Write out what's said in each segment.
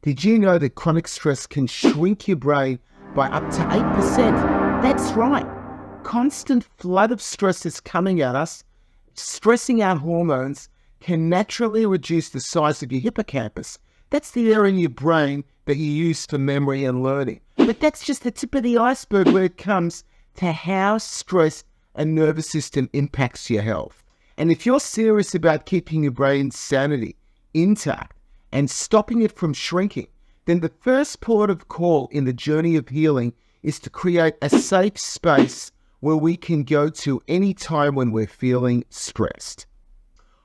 Did you know that chronic stress can shrink your brain by up to 8%? That's right. Constant flood of stress is coming at us. Stressing out hormones can naturally reduce the size of your hippocampus. That's the area in your brain that you use for memory and learning. But that's just the tip of the iceberg when it comes to how stress and nervous system impacts your health. And if you're serious about keeping your brain's sanity intact and stopping it from shrinking, then the first port of call in the journey of healing is to create a safe space where we can go to any time when we're feeling stressed.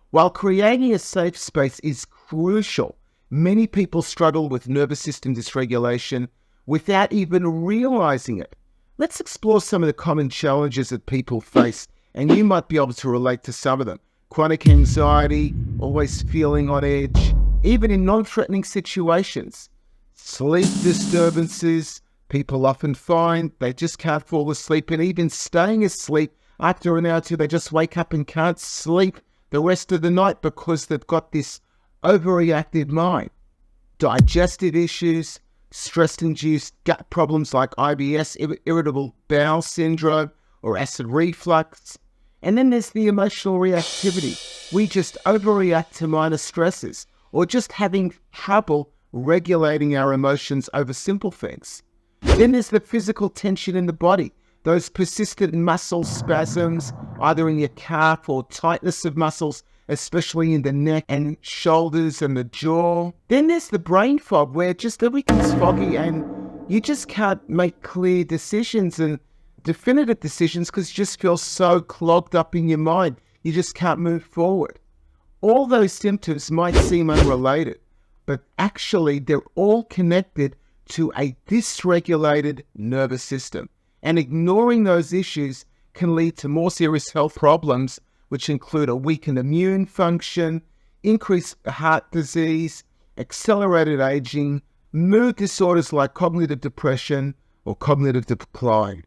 While creating a safe space is crucial, many people struggle with nervous system dysregulation without even realizing it. Let's explore some of the common challenges that people face, and you might be able to relate to some of them. Chronic anxiety, always feeling on edge, even in non-threatening situations. Sleep disturbances, people often find they just can't fall asleep, and even staying asleep after an hour or two, they just wake up and can't sleep the rest of the night because they've got this overreactive mind. Digestive issues, stress-induced gut problems like IBS, irritable bowel syndrome, or acid reflux. And then there's the emotional reactivity. We just overreact to minor stresses, or just having trouble regulating our emotions over simple things. Then there's the physical tension in the body, those persistent muscle spasms, either in your calf or tightness of muscles, especially in the neck and shoulders and the jaw. Then there's the brain fog, where just everything's foggy and you just can't make clear decisions and definitive decisions because you just feel so clogged up in your mind. You just can't move forward. All those symptoms might seem unrelated, but actually they're all connected to a dysregulated nervous system. And ignoring those issues can lead to more serious health problems, which include a weakened immune function, increased heart disease, accelerated aging, mood disorders like cognitive depression or cognitive decline.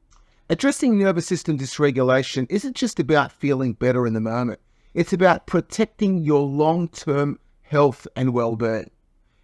Addressing nervous system dysregulation isn't just about feeling better in the moment. It's about protecting your long-term health and well-being.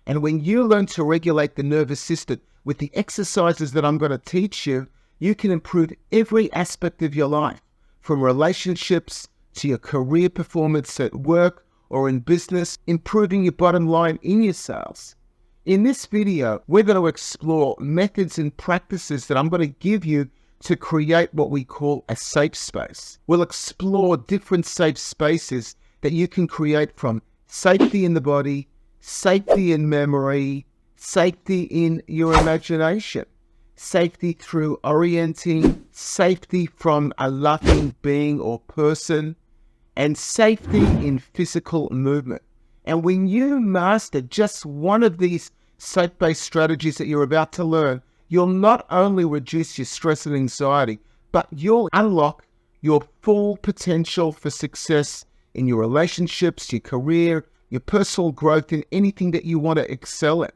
And when you learn to regulate the nervous system with the exercises that I'm going to teach you, you can improve every aspect of your life, from relationships to your career performance at work or in business, improving your bottom line in your sales. In this video, we're going to explore methods and practices that I'm going to give you to create what we call a safe space. We'll explore different safe spaces that you can create, from safety in the body, safety in memory, safety in your imagination, safety through orienting, safety from a loving being or person, and safety in physical movement. And when you master just one of these safe-based strategies that you're about to learn, you'll not only reduce your stress and anxiety, but you'll unlock your full potential for success in your relationships, your career, your personal growth, in anything that you want to excel in.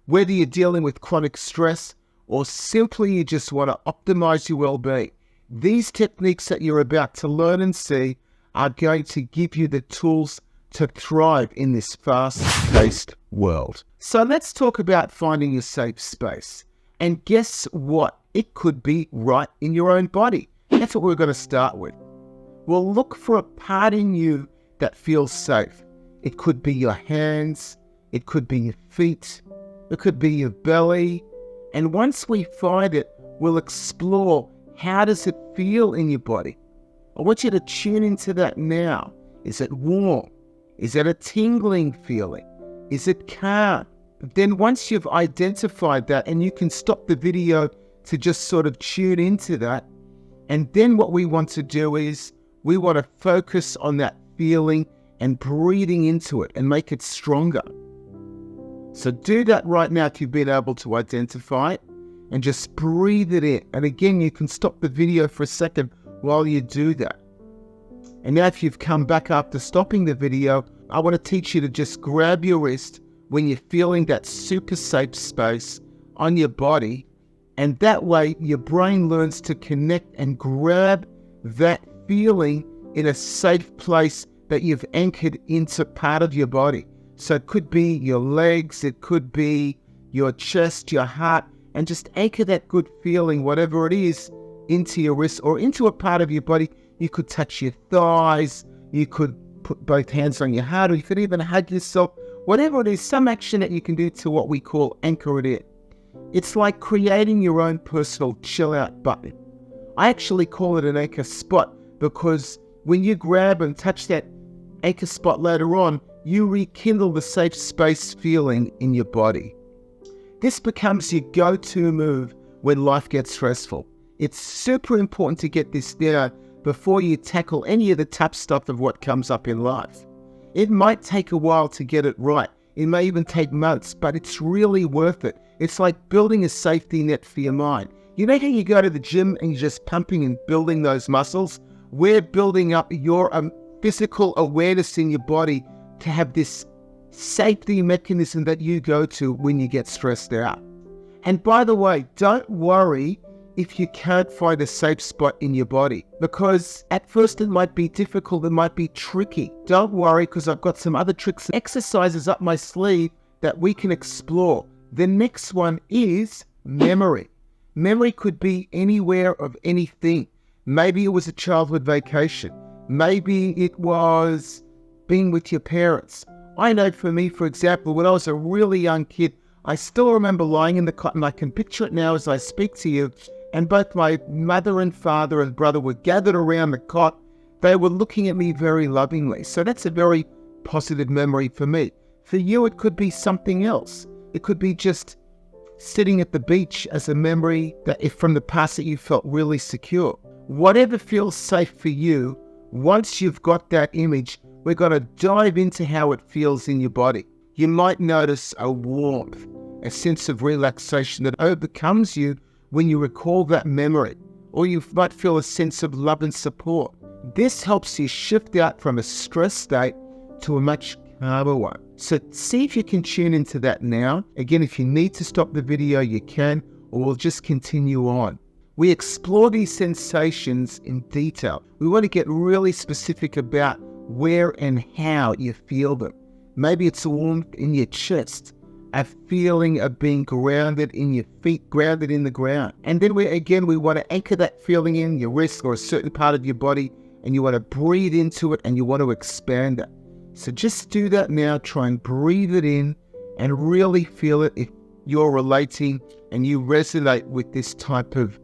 Whether you're dealing with chronic stress or simply you just want to optimize your well-being, these techniques that you're about to learn and see are going to give you the tools to thrive in this fast-paced world. So let's talk about finding your safe space. And guess what? It could be right in your own body. That's what we're going to start with. We'll look for a part in you that feels safe. It could be your hands, it could be your feet, it could be your belly. And once we find it, we'll explore, how does it feel in your body? I want you to tune into that now. Is it warm? Is it a tingling feeling? Is it calm? Then once you've identified that, and you can stop the video to just sort of tune into that, and then what we want to do is we want to focus on that feeling and breathing into it and make it stronger. So do that right now if you've been able to identify it, and just breathe it in. And again, you can stop the video for a second while you do that. And now if you've come back after stopping the video, I want to teach you to just grab your wrist when you're feeling that super safe space on your body, and that way your brain learns to connect and grab that feeling in a safe place that you've anchored into part of your body. So it could be your legs, it could be your chest, your heart, and just anchor that good feeling, whatever it is, into your wrist or into a part of your body. You could touch your thighs, you could put both hands on your heart, or you could even hug yourself. Whatever it is, some action that you can do to what we call anchor it in. It's like creating your own personal chill out button. I actually call it an anchor spot because when you grab and touch that anchor spot later on, you rekindle the safe space feeling in your body. This becomes your go-to move when life gets stressful. It's super important to get this down before you tackle any of the tough stuff of what comes up in life. It might take a while to get it right. It may even take months, but it's really worth it. It's like building a safety net for your mind. You know how you go to the gym and you're just pumping and building those muscles? We're building up your physical awareness in your body to have this safety mechanism that you go to when you get stressed out. And by the way, don't worry if you can't find a safe spot in your body, because at first it might be difficult, it might be tricky. Don't worry, because I've got some other tricks and exercises up my sleeve that we can explore. The next one is memory. Memory could be anywhere of anything. Maybe it was a childhood vacation. Maybe it was being with your parents. I know for me, for example, when I was a really young kid, I still remember lying in the cot, and I can picture it now as I speak to you, and both my mother and father and brother were gathered around the cot. They were looking at me very lovingly. So that's a very positive memory for me. For you, it could be something else. It could be just sitting at the beach as a memory that if from the past that you felt really secure. Whatever feels safe for you, once you've got that image, we're going to dive into how it feels in your body. You might notice a warmth, a sense of relaxation that overcomes you when you recall that memory, or you might feel a sense of love and support. This helps you shift out from a stress state to a much calmer one. So see if you can tune into that now. Again, if you need to stop the video, you can, or we'll just continue on. We explore these sensations in detail. We want to get really specific about where and how you feel them. Maybe it's a warmth in your chest, a feeling of being grounded in your feet, grounded in the ground. And then we want to anchor that feeling in your wrist or a certain part of your body, and you want to breathe into it and you want to expand it. So just do that now. Try and breathe it in and really feel it if you're relating and you resonate with this type of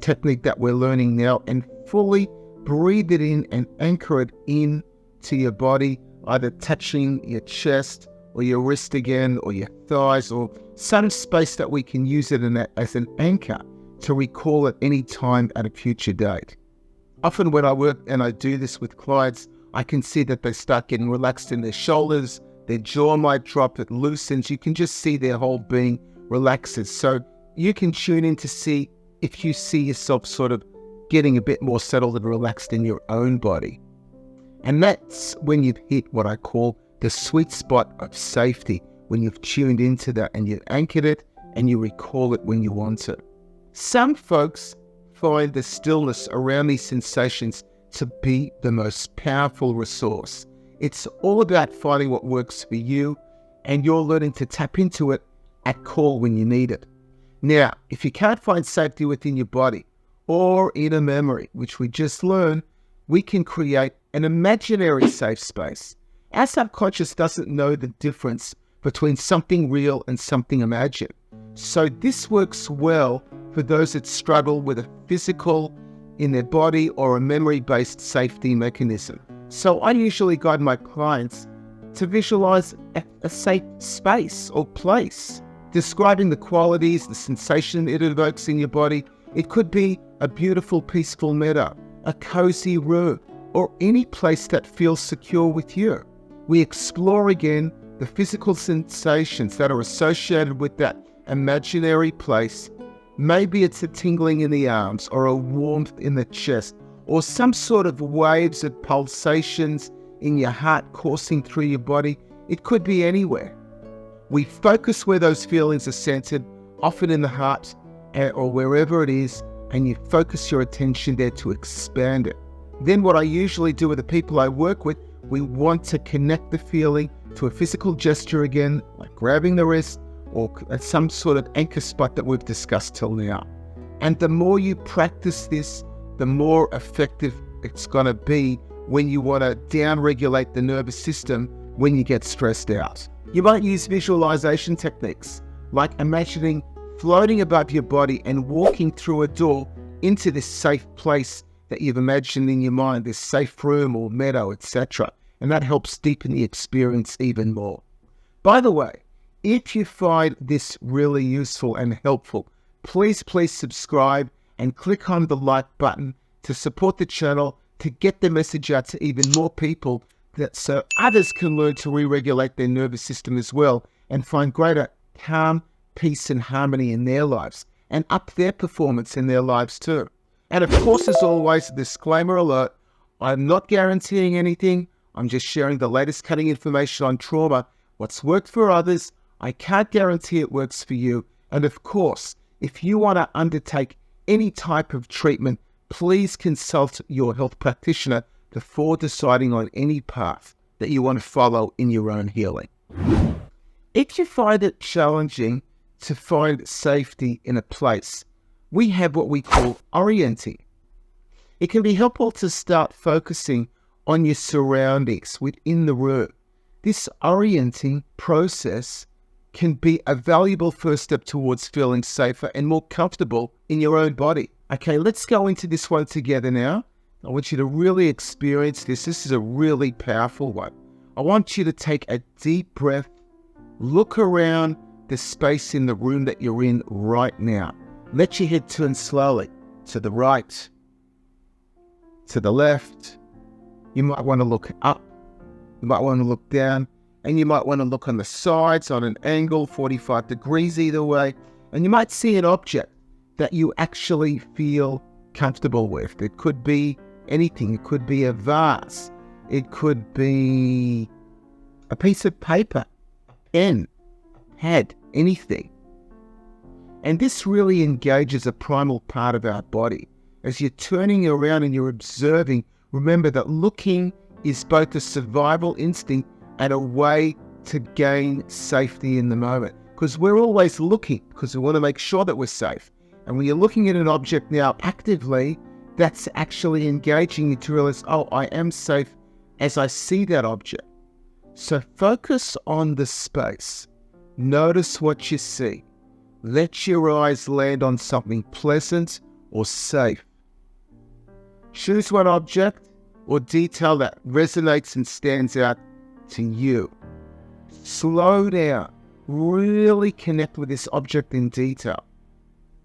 technique that we're learning now, and fully breathe it in and anchor it in to your body, either touching your chest or your wrist again, or your thighs, or some space that we can use it as an anchor to recall at any time at a future date. Often when I work and I do this with clients, I can see that they start getting relaxed in their shoulders, their jaw might drop, it loosens. You can just see their whole being relaxes. So you can tune in to see if you see yourself sort of getting a bit more settled and relaxed in your own body. And that's when you've hit what I call the sweet spot of safety, when you've tuned into that and you've anchored it and you recall it when you want it. Some folks find the stillness around these sensations to be the most powerful resource. It's all about finding what works for you, and you're learning to tap into it at call when you need it. Now, if you can't find safety within your body or in a memory, which we just learned, we can create an imaginary safe space. Our subconscious doesn't know the difference between something real and something imagined. So this works well for those that struggle with a physical in their body or a memory-based safety mechanism. So I usually guide my clients to visualize a safe space or place, describing the qualities, the sensation it evokes in your body. It could be a beautiful, peaceful meadow, a cozy room, or any place that feels secure with you. We explore again the physical sensations that are associated with that imaginary place. Maybe it's a tingling in the arms, or a warmth in the chest, or some sort of waves of pulsations in your heart coursing through your body. It could be anywhere. We focus where those feelings are centered, often in the heart or wherever it is, and you focus your attention there to expand it. Then what I usually do with the people I work with, we want to connect the feeling to a physical gesture again, like grabbing the wrist or some sort of anchor spot that we've discussed till now. And the more you practice this, the more effective it's going to be when you want to down-regulate the nervous system when you get stressed out. You might use visualization techniques, like imagining floating above your body and walking through a door into this safe place that you've imagined in your mind, this safe room or meadow, etc. And that helps deepen the experience even more. By the way, if you find this really useful and helpful, please subscribe and click on the like button to support the channel, to get the message out to even more people, so others can learn to re-regulate their nervous system as well and find greater calm, peace and harmony in their lives and up their performance in their lives too. And of course, as always, disclaimer alert, I'm not guaranteeing anything. I'm just sharing the latest cutting information on trauma. What's worked for others, I can't guarantee it works for you. And of course, if you want to undertake any type of treatment, please consult your health practitioner before deciding on any path that you want to follow in your own healing. If you find it challenging to find safety in a place, we have what we call orienting. It can be helpful to start focusing on your surroundings within the room. This orienting process can be a valuable first step towards feeling safer and more comfortable in your own body. Okay, let's go into this one together now. I want you to really experience this. This is a really powerful one. I want you to take a deep breath, look around the space in the room that you're in right now. Let your head turn slowly to the right, to the left. You might want to look up, you might want to look down, and you might want to look on the sides on an angle, 45 degrees either way, and you might see an object that you actually feel comfortable with. It could be anything. It could be a vase. It could be a piece of paper, a pen, a pad, anything. And this really engages a primal part of our body. As you're turning around and you're observing, remember that looking is both a survival instinct and a way to gain safety in the moment. Because we're always looking, because we want to make sure that we're safe. And when you're looking at an object now actively, that's actually engaging you to realize, oh, I am safe as I see that object. So focus on the space. Notice what you see. Let your eyes land on something pleasant or safe. Choose one object or detail that resonates and stands out to you. Slow down. Really connect with this object in detail.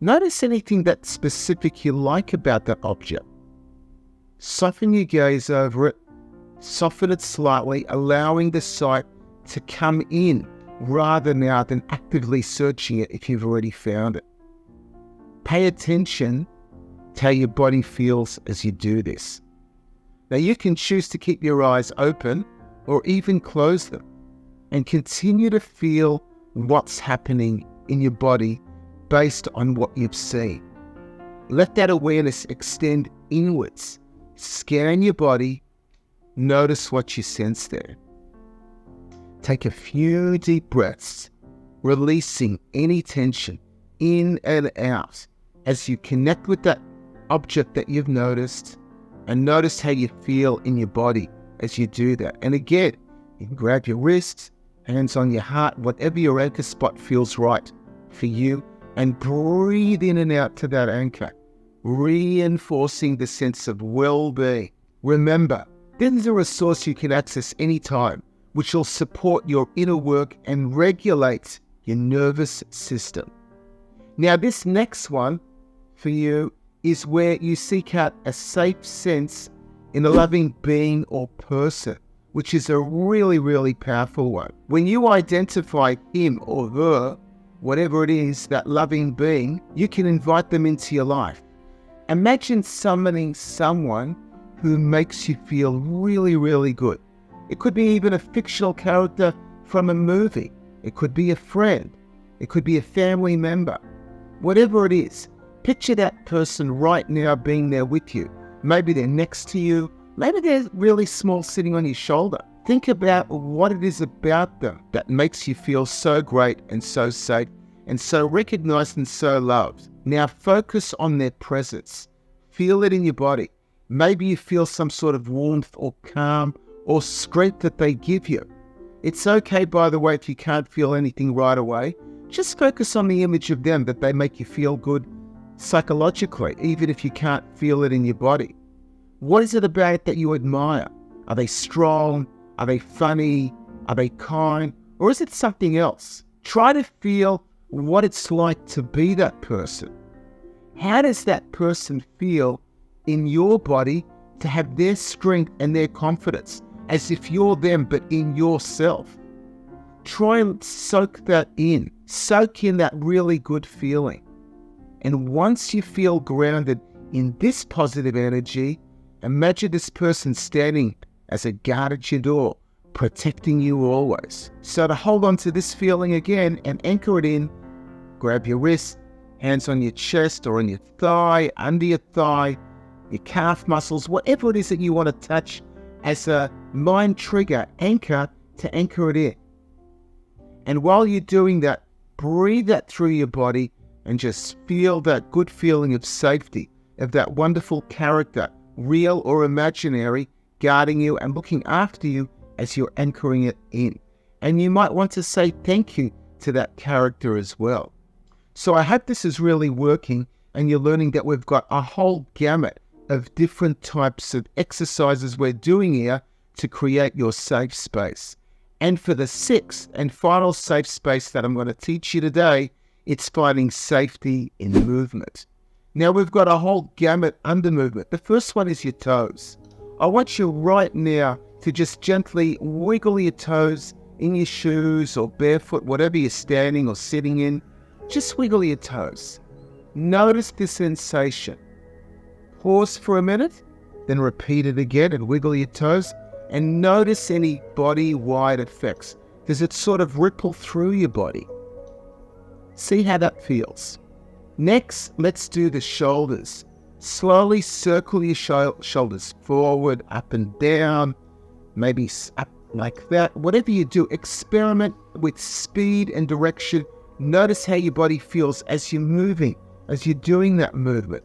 Notice anything that's specific you like about that object. Soften your gaze over it. Soften it slightly, allowing the sight to come in rather now than actively searching it if you've already found it. Pay attention to how your body feels as you do this. Now you can choose to keep your eyes open or even close them and continue to feel what's happening in your body based on what you've seen. Let that awareness extend inwards. Scan your body. Notice what you sense there. Take a few deep breaths, releasing any tension in and out as you connect with that object that you've noticed, and notice how you feel in your body as you do that. And again, you can grab your wrists, hands on your heart, whatever your anchor spot feels right for you, and breathe in and out to that anchor, reinforcing the sense of well-being. Remember, this is a resource you can access anytime, which will support your inner work and regulate your nervous system. Now, this next one for you is where you seek out a safe sense in a loving being or person, which is a really, really powerful one. When you identify him or her, whatever it is, that loving being, you can invite them into your life. Imagine summoning someone who makes you feel really, really good. It could be even a fictional character from a movie. It could be a friend. It could be a family member. Whatever it is, picture that person right now being there with you. Maybe they're next to you. Maybe they're really small, sitting on your shoulder. Think about what it is about them that makes you feel so great and so safe and so recognized and so loved. Now focus on their presence. Feel it in your body. Maybe you feel some sort of warmth or calm or strength that they give you. It's okay, by the way, if you can't feel anything right away. Just focus on the image of them, that they make you feel good psychologically, even if you can't feel it in your body. What is it about it that you admire? Are they strong? Are they funny? Are they kind? Or is it something else? Try to feel what it's like to be that person. How does that person feel in your body to have their strength and their confidence, as if you're them but in yourself? Try and soak that in. Soak in that really good feeling. And once you feel grounded in this positive energy, imagine this person standing as a guard at your door, protecting you always. So to hold on to this feeling again and anchor it in, grab your wrist, hands on your chest or on your thigh, under your thigh, your calf muscles, whatever it is that you want to touch as a mind trigger anchor to anchor it in. And while you're doing that, breathe that through your body and just feel that good feeling of safety, of that wonderful character, real or imaginary, guarding you and looking after you as you're anchoring it in. And you might want to say thank you to that character as well. So I hope this is really working and you're learning that we've got a whole gamut of different types of exercises we're doing here to create your safe space. And for the sixth and final safe space that I'm going to teach you today, it's finding safety in movement. Now we've got a whole gamut under movement. The first one is your toes. I want you right now to just gently wiggle your toes in your shoes or barefoot, whatever you're standing or sitting in. Just wiggle your toes. Notice the sensation. Pause for a minute, then repeat it again and wiggle your toes. And notice any body-wide effects. Does it sort of ripple through your body? See how that feels. Next, let's do the shoulders. Slowly circle your shoulders forward, up and down, maybe up like that. Whatever you do, experiment with speed and direction. Notice how your body feels as you're moving, as you're doing that movement.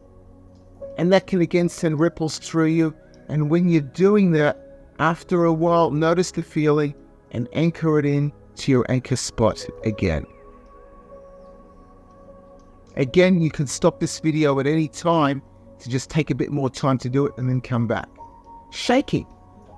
And that can again send ripples through you. And when you're doing that, after a while, notice the feeling and anchor it in to your anchor spot again. Again, you can stop this video at any time to just take a bit more time to do it and then come back. Shaking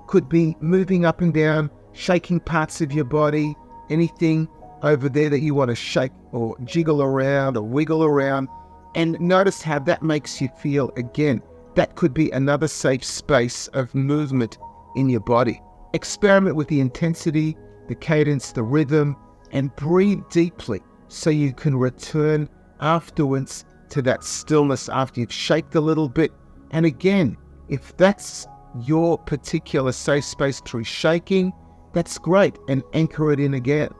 could be moving up and down, shaking parts of your body, anything over there that you want to shake or jiggle around or wiggle around, and notice how that makes you feel again. That could be another safe space of movement in your body. Experiment with the intensity, the cadence, the rhythm, and breathe deeply so you can return afterwards to that stillness after you've shaked a little bit. And again, if that's your particular safe space through shaking, that's great, and anchor it in again.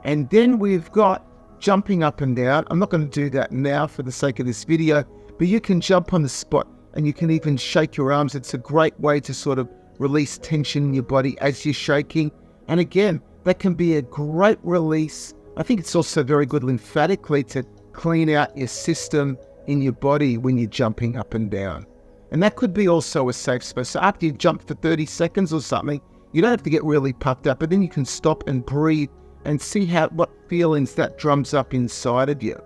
And then we've got jumping up and down. I'm not going to do that now for the sake of this video, but you can jump on the spot and you can even shake your arms. It's a great way to sort of release tension in your body as you're shaking. And again, that can be a great release. I think it's also very good lymphatically to clean out your system in your body when you're jumping up and down. And that could be also a safe space. So after you jump for 30 seconds or something, you don't have to get really puffed up, but then you can stop and breathe and see what feelings that drums up inside of you.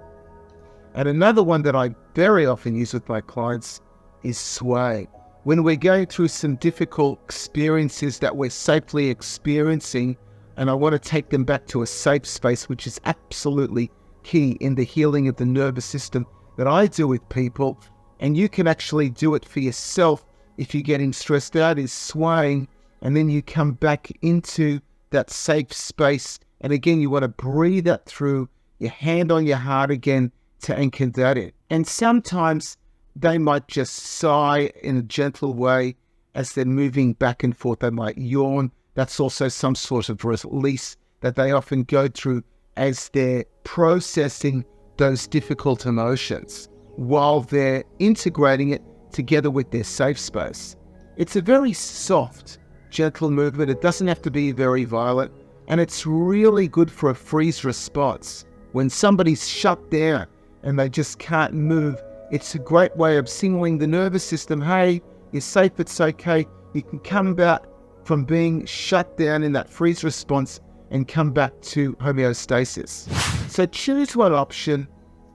And another one that I very often use with my clients is swaying. When we're going through some difficult experiences that we're safely experiencing, and I want to take them back to a safe space, which is absolutely key in the healing of the nervous system that I do with people, and you can actually do it for yourself if you're getting stressed out, is swaying, and then you come back into that safe space. And again, you want to breathe that through, your hand on your heart again to anchor that in. And sometimes they might just sigh in a gentle way as they're moving back and forth. They might yawn. That's also some sort of release that they often go through as they're processing those difficult emotions while they're integrating it together with their safe space. It's a very soft, gentle movement. It doesn't have to be very violent. And it's really good for a freeze response. When somebody's shut down and they just can't move, it's a great way of signaling the nervous system, hey, you're safe, it's okay. You can come back from being shut down in that freeze response and come back to homeostasis. So choose one option,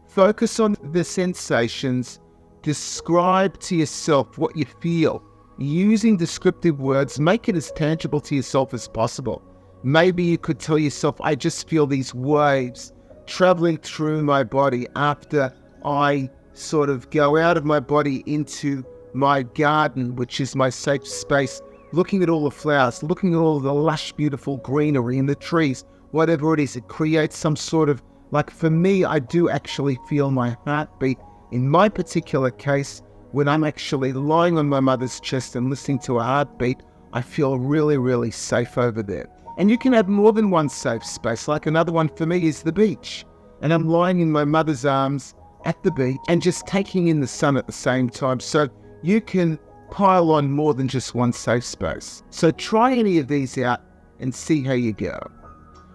focus on the sensations, describe to yourself what you feel. Using descriptive words, make it as tangible to yourself as possible. Maybe you could tell yourself, I just feel these waves traveling through my body after I sort of go out of my body into my garden, which is my safe space, looking at all the flowers, looking at all the lush, beautiful greenery in the trees, whatever it is. It creates some sort of, like for me, I do actually feel my heartbeat. In my particular case, when I'm actually lying on my mother's chest and listening to a heartbeat, I feel really, really safe over there. And you can have more than one safe space. Like another one for me is the beach. And I'm lying in my mother's arms at the beach and just taking in the sun at the same time. So you can pile on more than just one safe space. So try any of these out and see how you go.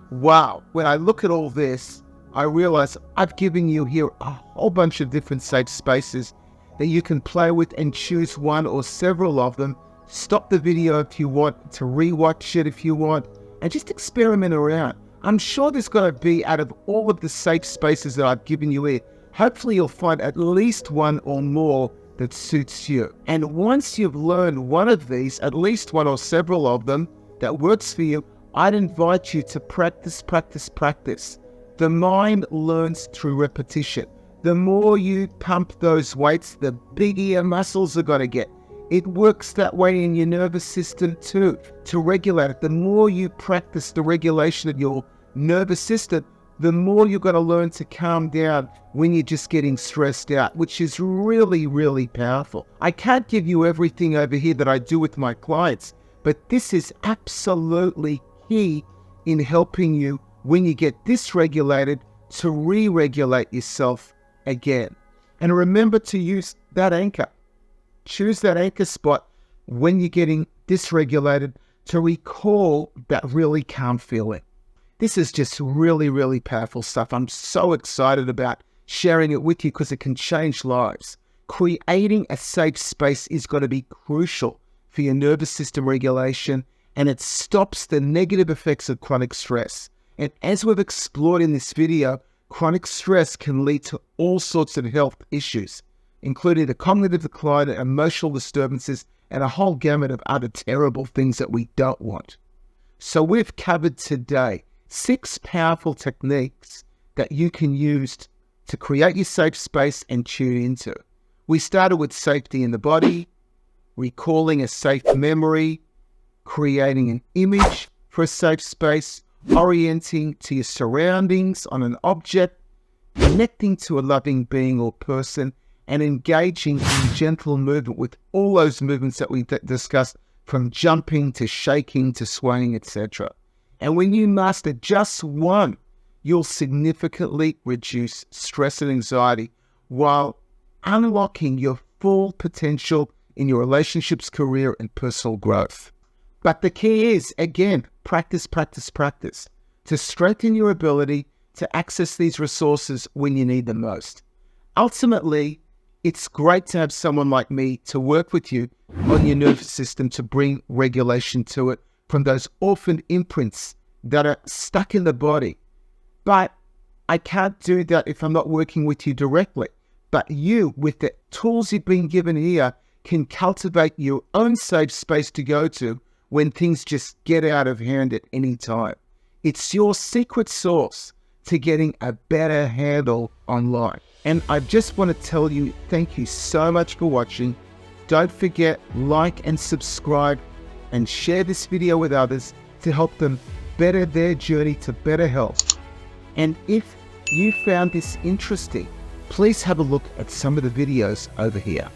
Wow, when I look at all this, I realize I've given you here a whole bunch of different safe spaces that you can play with and choose one or several of them. Stop the video if you want to rewatch it if you want, and just experiment around. I'm sure there's going to be, out of all of the safe spaces that I've given you here, hopefully you'll find at least one or more that suits you. And once you've learned one of these, at least one or several of them that works for you, I'd invite you to practice, practice, practice. The mind learns through repetition. The more you pump those weights, the bigger your muscles are going to get. It works that way in your nervous system too, to regulate it. The more you practice the regulation of your nervous system, the more you're going to learn to calm down when you're just getting stressed out, which is really, really powerful. I can't give you everything over here that I do with my clients, but this is absolutely key in helping you when you get dysregulated to re-regulate yourself again. And remember to use that anchor. Choose that anchor spot when you're getting dysregulated to recall that really calm feeling. This is just really, really powerful stuff. I'm so excited about sharing it with you because it can change lives. Creating a safe space is going to be crucial for your nervous system regulation, and it stops the negative effects of chronic stress. And as we've explored in this video, chronic stress can lead to all sorts of health issues, including the cognitive decline, emotional disturbances, and a whole gamut of other terrible things that we don't want. So we've covered today 6 powerful techniques that you can use to create your safe space and tune into. We started with safety in the body, recalling a safe memory, creating an image for a safe space, orienting to your surroundings on an object, connecting to a loving being or person, and engaging in gentle movement with all those movements that we discussed, from jumping to shaking to swaying, etc. And when you master just one, you'll significantly reduce stress and anxiety while unlocking your full potential in your relationships, career, and personal growth. But the key is, again, practice, practice, practice to strengthen your ability to access these resources when you need them most. Ultimately, it's great to have someone like me to work with you on your nervous system to bring regulation to it from those orphaned imprints that are stuck in the body. But I can't do that if I'm not working with you directly. But you, with the tools you've been given here, can cultivate your own safe space to go to when things just get out of hand at any time. It's your secret sauce to getting a better handle on life. And I just want to tell you, thank you so much for watching. Don't forget, like and subscribe and share this video with others to help them better their journey to better health. And if you found this interesting, please have a look at some of the videos over here.